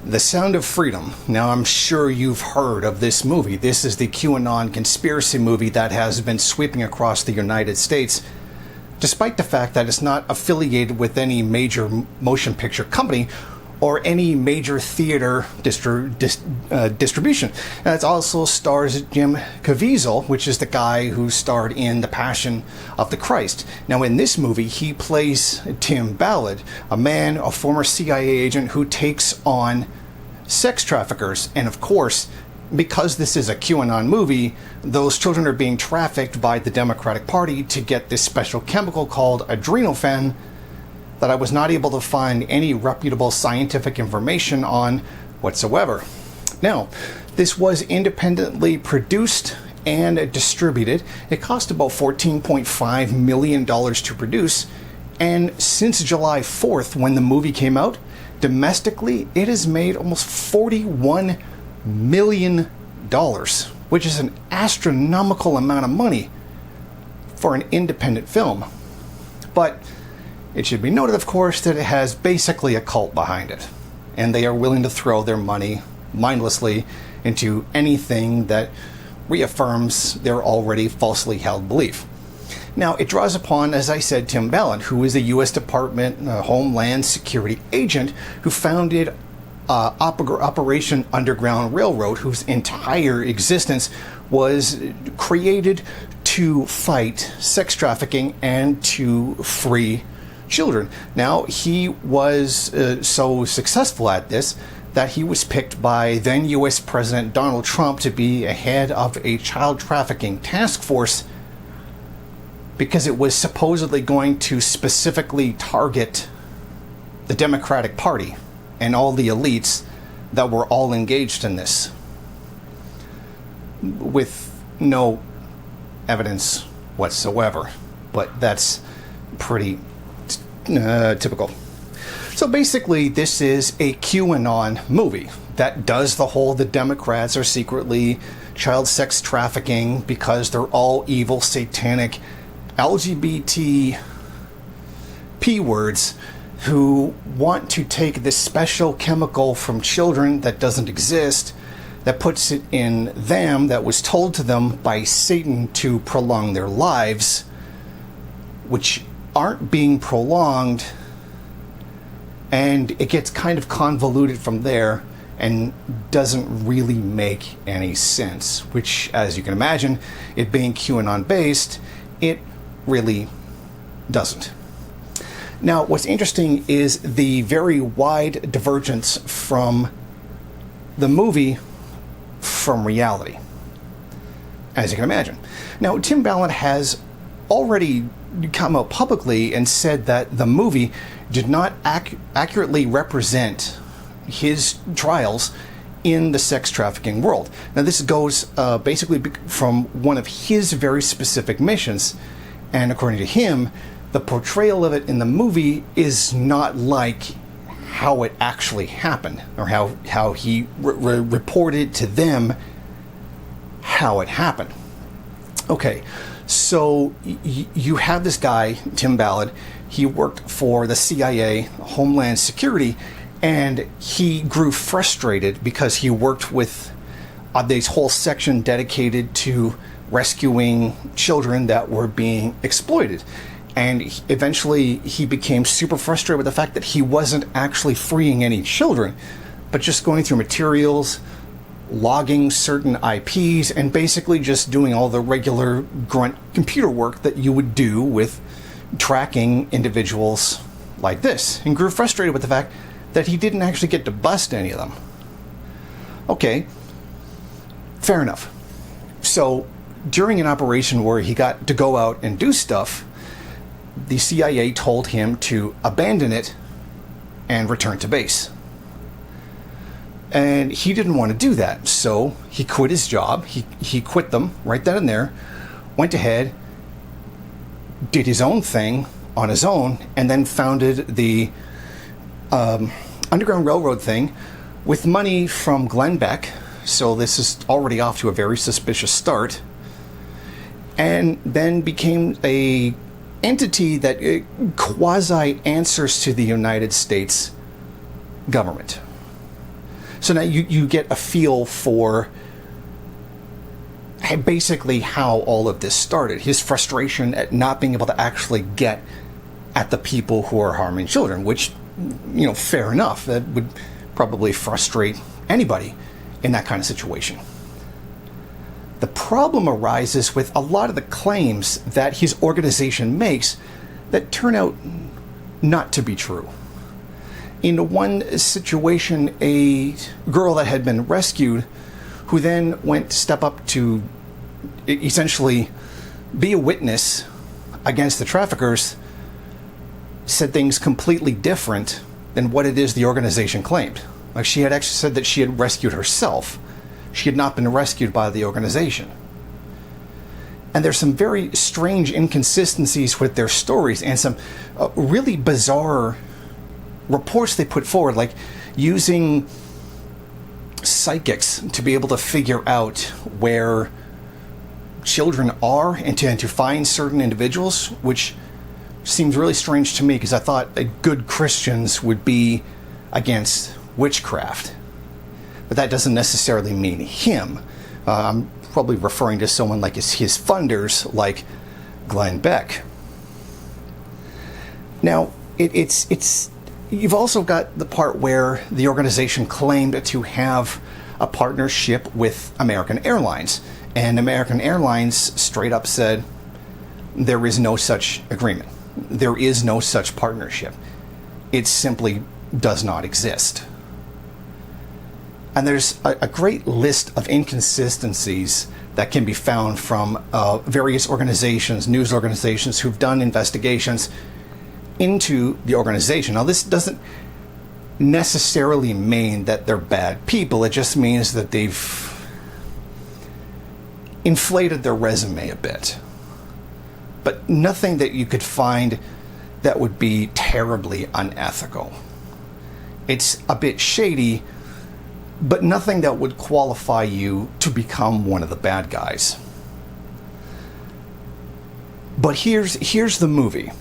The Sound of Freedom. Now, I'm sure you've heard of this movie. This is the QAnon conspiracy movie that has been sweeping across the United States, despite the fact that it's not affiliated with any major motion picture company or any major theater distribution. And it also stars Jim Caviezel, which is the guy who starred in The Passion of the Christ. Now, in this movie, he plays Tim Ballard, a former CIA agent who takes on sex traffickers. And of course, because this is a QAnon movie, those children are being trafficked by the Democratic Party to get this special chemical called adrenophren that I was not able to find any reputable scientific information on whatsoever. Now, this was independently produced and distributed. It cost about $14.5 million to produce, and since July 4th, when the movie came out, domestically, it has made almost $41 million, which is an astronomical amount of money for an independent film. But it should be noted, of course, that it has basically a cult behind it, and they are willing to throw their money mindlessly into anything that reaffirms their already falsely held belief. Now, it draws upon, as I said, Tim Ballard, who is a U.S. Department Homeland Security agent who founded Operation Underground Railroad, whose entire existence was created to fight sex trafficking and to free children. Now, he was so successful at this that he was picked by then U.S. President Donald Trump to be a head of a child trafficking task force, because it was supposedly going to specifically target the Democratic Party and all the elites that were all engaged in this, with no evidence whatsoever. But that's pretty typical. So basically, this is a QAnon movie that does the whole the Democrats are secretly child sex trafficking because they're all evil, satanic, LGBT P-words who want to take this special chemical from children that doesn't exist, that puts it in them, that was told to them by Satan to prolong their lives, which aren't being prolonged, and it gets kind of convoluted from there and doesn't really make any sense, which, as you can imagine, it being QAnon based, it really doesn't. Now, what's interesting is the very wide divergence from the movie from reality, as you can imagine. Now, Tim Ballard has already come out publicly and said that the movie did not accurately represent his trials in the sex trafficking world. Now, this goes basically from one of his very specific missions, and according to him, the portrayal of it in the movie is not like how it actually happened, or how he reported to them how it happened. Okay, so you have this guy, Tim Ballard. He worked for the CIA, Homeland Security, and he grew frustrated because he worked with this whole section dedicated to rescuing children that were being exploited. And eventually he became super frustrated with the fact that he wasn't actually freeing any children, but just going through materials, logging certain IPs, and basically just doing all the regular grunt computer work that you would do with tracking individuals like this, and grew frustrated with the fact that he didn't actually get to bust any of them. Okay, fair enough. So during an operation where he got to go out and do stuff, the CIA told him to abandon it and return to base. And he didn't want to do that, so he quit his job. He quit them right then and there, went ahead, did his own thing on his own, and then founded the Underground Railroad thing with money from Glenn Beck. So this is already off to a very suspicious start. And then became a entity that quasi answers to the United States government. So now you get a feel for basically how all of this started. His frustration at not being able to actually get at the people who are harming children, which, fair enough. That would probably frustrate anybody in that kind of situation. The problem arises with a lot of the claims that his organization makes that turn out not to be true. In one situation, a girl that had been rescued, who then went to step up to essentially be a witness against the traffickers, said things completely different than what it is the organization claimed. Like, she had actually said that she had rescued herself. She had not been rescued by the organization. And there's some very strange inconsistencies with their stories and some really bizarre reports they put forward, like using psychics to be able to figure out where children are and to find certain individuals, which seems really strange to me, because I thought that good Christians would be against witchcraft. But that doesn't necessarily mean him. I'm probably referring to someone like his funders, like Glenn Beck. Now, it's you've also got the part where the organization claimed to have a partnership with American Airlines, and American Airlines straight up said there is no such agreement. There is no such partnership. It simply does not exist. And there's a great list of inconsistencies that can be found from various organizations, news organizations, who've done investigations into the organization. Now, this doesn't necessarily mean that they're bad people. It just means that they've inflated their resume a bit. But nothing that you could find that would be terribly unethical. It's a bit shady, but nothing that would qualify you to become one of the bad guys. But here's the movie.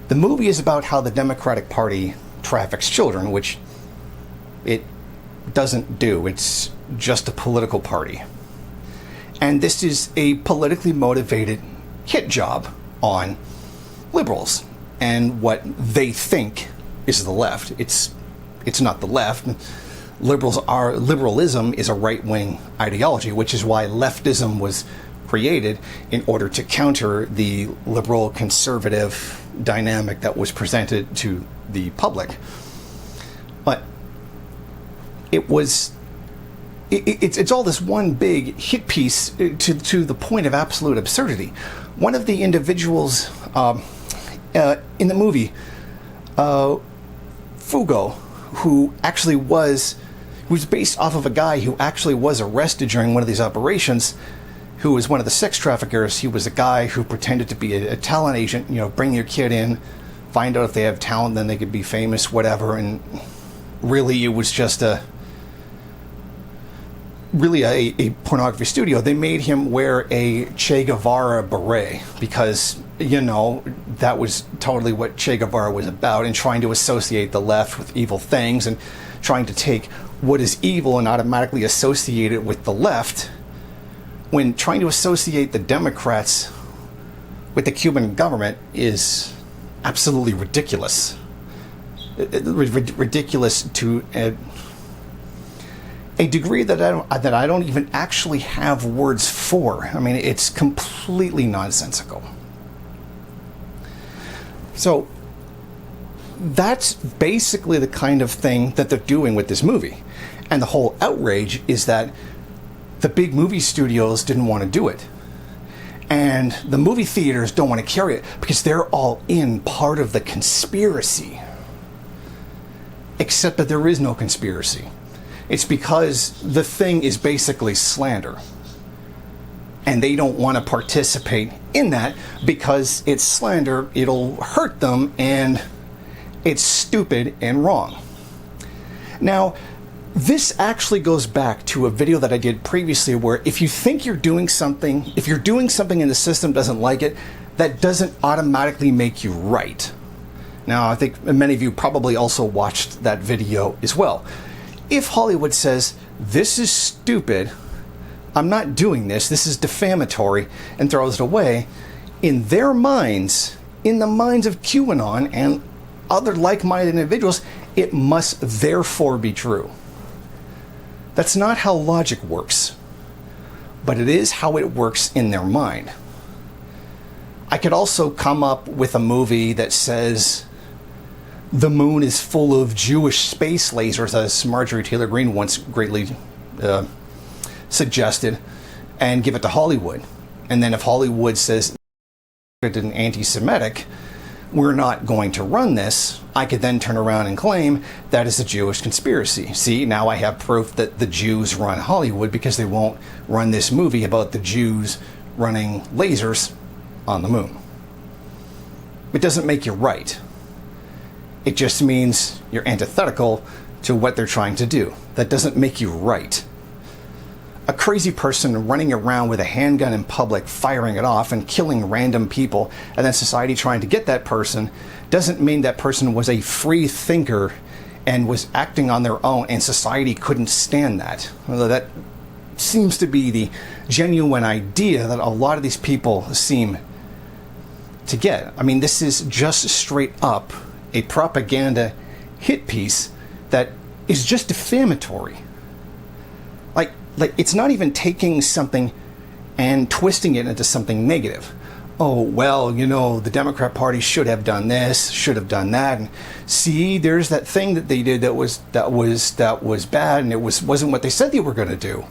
The movie is about how the Democratic Party traffics children, which it doesn't do. It's just a political party. And this is a politically motivated hit job on liberals and what they think is the left. It's not the left. Liberalism is a right-wing ideology, which is why leftism was created, in order to counter the liberal conservative dynamic that was presented to the public. But it's all this one big hit piece to the point of absolute absurdity. One of the individuals in the movie, Fugo, who was based off of a guy who actually was arrested during one of these operations, who was one of the sex traffickers. He was a guy who pretended to be a talent agent, bring your kid in, find out if they have talent, then they could be famous, whatever. And really, it was just a pornography studio. They made him wear a Che Guevara beret because, that was totally what Che Guevara was about, and trying to associate the left with evil things and trying to take what is evil and automatically associate it with the left, when trying to associate the Democrats with the Cuban government is absolutely ridiculous. Ridiculous to a degree that I don't even actually have words for. I mean, it's completely nonsensical. So that's basically the kind of thing that they're doing with this movie. And the whole outrage is that the big movie studios didn't want to do it. And the movie theaters don't want to carry it because they're all in part of the conspiracy. Except that there is no conspiracy. It's because the thing is basically slander. And they don't want to participate in that because it's slander, it'll hurt them, and it's stupid and wrong. Now, this actually goes back to a video that I did previously where if you think you're doing something, if you're doing something and the system doesn't like it, that doesn't automatically make you right. Now, I think many of you probably also watched that video as well. If Hollywood says, this is stupid, I'm not doing this is defamatory, and throws it away, in their minds, in the minds of QAnon and other like-minded individuals, it must therefore be true. That's not how logic works, but it is how it works in their mind. I could also come up with a movie that says the moon is full of Jewish space lasers, as Marjorie Taylor Greene once greatly suggested, and give it to Hollywood. And then if Hollywood says it's an anti-Semitic, we're not going to run this, I could then turn around and claim that is a Jewish conspiracy. See, now I have proof that the Jews run Hollywood because they won't run this movie about the Jews running lasers on the moon. It doesn't make you right. It just means you're antithetical to what they're trying to do. That doesn't make you right. A crazy person running around with a handgun in public, firing it off and killing random people, and then society trying to get that person, doesn't mean that person was a free thinker and was acting on their own and society couldn't stand that. Although that seems to be the genuine idea that a lot of these people seem to get. I mean, this is just straight up a propaganda hit piece that is just defamatory. Like it's not even taking something and twisting it into something negative. Oh, well, you know, the Democrat Party should have done this, should have done that, and see, there's that thing that they did that was bad, and it wasn't what they said they were going to do.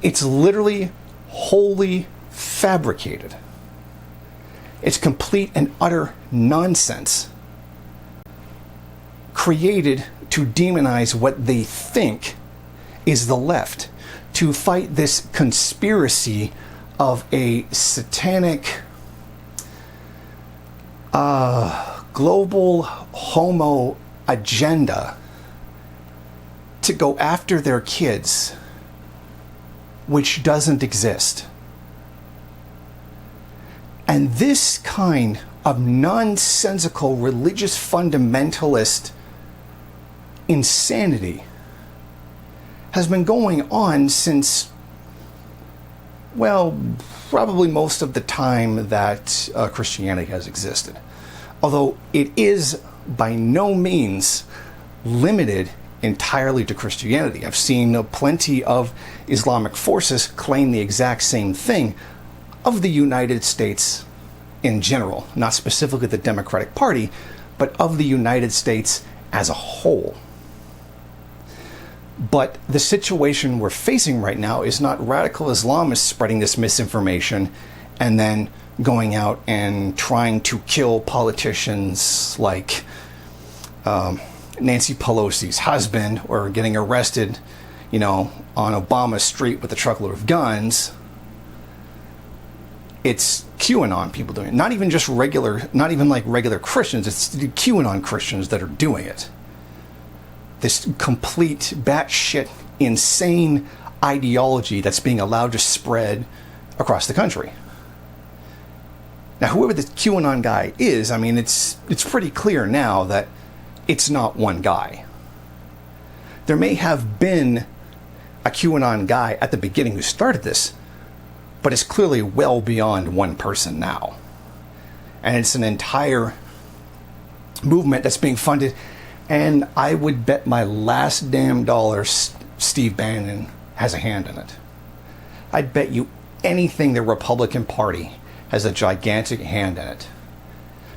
It's literally wholly fabricated. It's complete and utter nonsense, created to demonize what they think is the left, to fight this conspiracy of a satanic global homo agenda to go after their kids, which doesn't exist. And this kind of nonsensical religious fundamentalist insanity has been going on since, well, probably most of the time that Christianity has existed. Although it is by no means limited entirely to Christianity. I've seen plenty of Islamic forces claim the exact same thing of the United States in general, not specifically the Democratic Party, but of the United States as a whole. But the situation we're facing right now is not radical Islamists spreading this misinformation and then going out and trying to kill politicians like Nancy Pelosi's husband, or getting arrested, you know, on Obama Street with a truckload of guns. It's QAnon people doing it. Not even just regular, not even like regular Christians. It's the QAnon Christians that are doing it. This complete batshit insane ideology that's being allowed to spread across the country. Now, whoever the QAnon guy is, I mean, it's pretty clear now that it's not one guy. There may have been a QAnon guy at the beginning who started this, but it's clearly well beyond one person now. And it's an entire movement that's being funded. And I would bet my last damn dollar Steve Bannon has a hand in it. I'd bet you anything the Republican Party has a gigantic hand in it.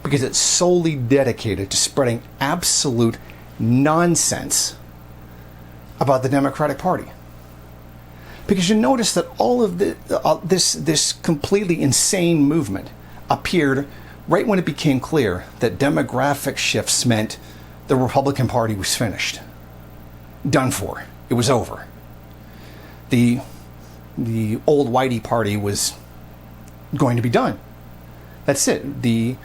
Because it's solely dedicated to spreading absolute nonsense about the Democratic Party. Because you notice that all of this completely insane movement appeared right when it became clear that demographic shifts meant the Republican Party was finished. Done for. It was over. The old Whitey Party was going to be done. That's it. The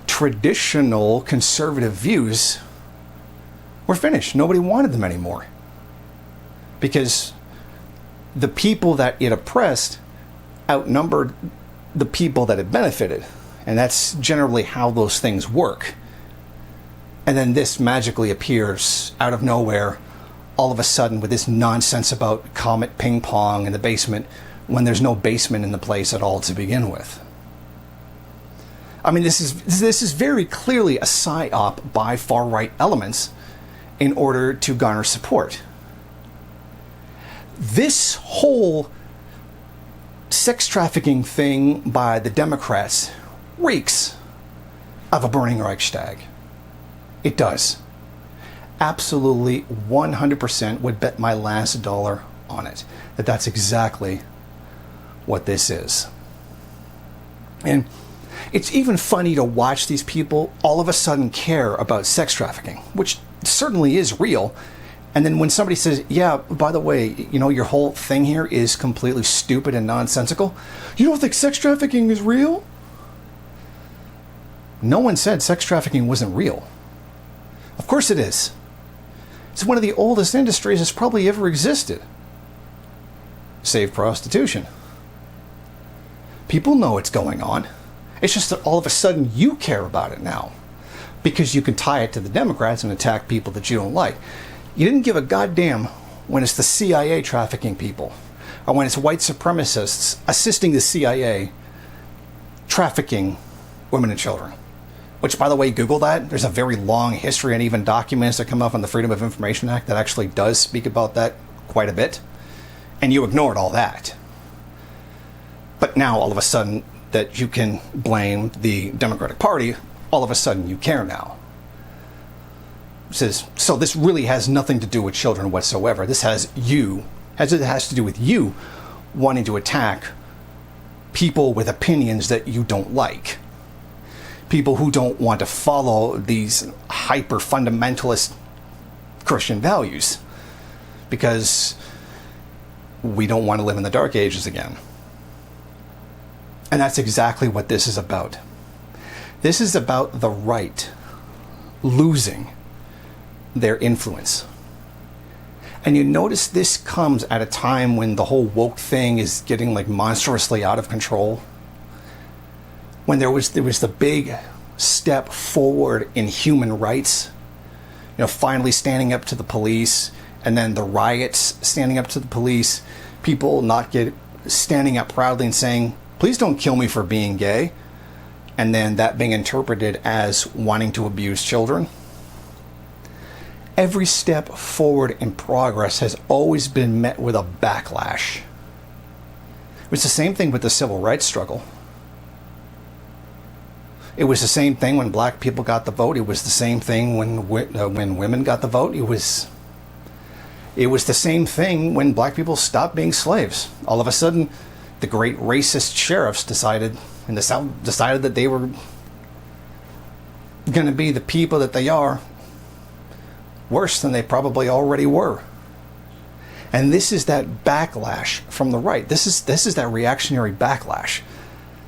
traditional conservative views were finished. Nobody wanted them anymore. Because the people that it oppressed outnumbered the people that it benefited. And that's generally how those things work. And then this magically appears out of nowhere, all of a sudden, with this nonsense about comet ping pong in the basement, when there's no basement in the place at all to begin with. I mean, this is very clearly a psyop by far-right elements in order to garner support. This whole sex trafficking thing by the Democrats reeks of a burning Reichstag. It does. Absolutely 100% would bet my last dollar on it that that's exactly what this is. And it's even funny to watch these people all of a sudden care about sex trafficking, which certainly is real. And then when somebody says, yeah, by the way, you know, your whole thing here is completely stupid and nonsensical. You don't think sex trafficking is real? No one said sex trafficking wasn't real. Of course it is. It's one of the oldest industries that's probably ever existed. Save prostitution. People know it's going on. It's just that all of a sudden you care about it now because you can tie it to the Democrats and attack people that you don't like. You didn't give a goddamn when it's the CIA trafficking people or when it's white supremacists assisting the CIA trafficking women and children. Which, by the way, Google that. There's a very long history and even documents that come up on the Freedom of Information Act that actually does speak about that quite a bit. And you ignored all that. But now, all of a sudden, that you can blame the Democratic Party, all of a sudden you care now. So this really has nothing to do with children whatsoever. This has to do with you wanting to attack people with opinions that you don't like. People who don't want to follow these hyper-fundamentalist Christian values. Because we don't want to live in the Dark Ages again. And that's exactly what this is about. This is about the right losing their influence. And you notice this comes at a time when the whole woke thing is getting like monstrously out of control. When there was the big step forward in human rights, you know, finally standing up to the police, and then the riots standing up to the police, people standing up proudly and saying, please don't kill me for being gay, and then that being interpreted as wanting to abuse children. Every step forward in progress has always been met with a backlash. It was the same thing with the civil rights struggle. It was the same thing when black people got the vote. It was the same thing when women got the vote. It was the same thing when black people stopped being slaves. All of a sudden, the great racist sheriffs in the South decided that they were going to be the people that they are, worse than they probably already were. And this is that backlash from the right. This is that reactionary backlash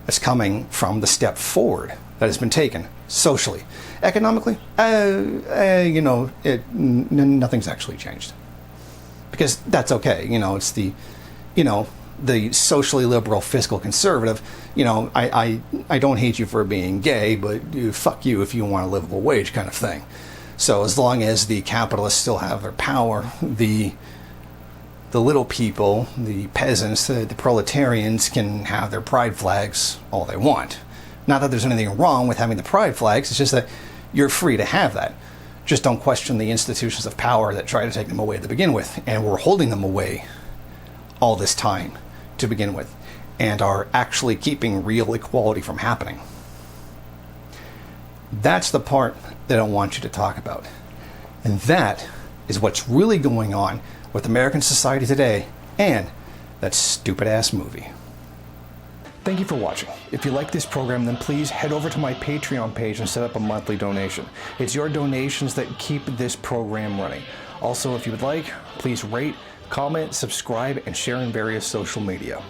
that's coming from the step forward that has been taken socially, economically. Nothing's actually changed, because that's okay. It's the socially liberal fiscal conservative. I don't hate you for being gay, but fuck you if you want a livable wage kind of thing. So as long as the capitalists still have their power, the little people, the peasants, the proletarians can have their pride flags all they want. Not that there's anything wrong with having the pride flags, it's just that you're free to have that. Just don't question the institutions of power that try to take them away to begin with. And we're holding them away all this time to begin with, and are actually keeping real equality from happening. That's the part that I want you to talk about. And that is what's really going on with American society today and that stupid-ass movie. Thank you for watching. If you like this program, then please head over to my Patreon page and set up a monthly donation. It's your donations that keep this program running. Also, if you would like, please rate, comment, subscribe, and share in various social media.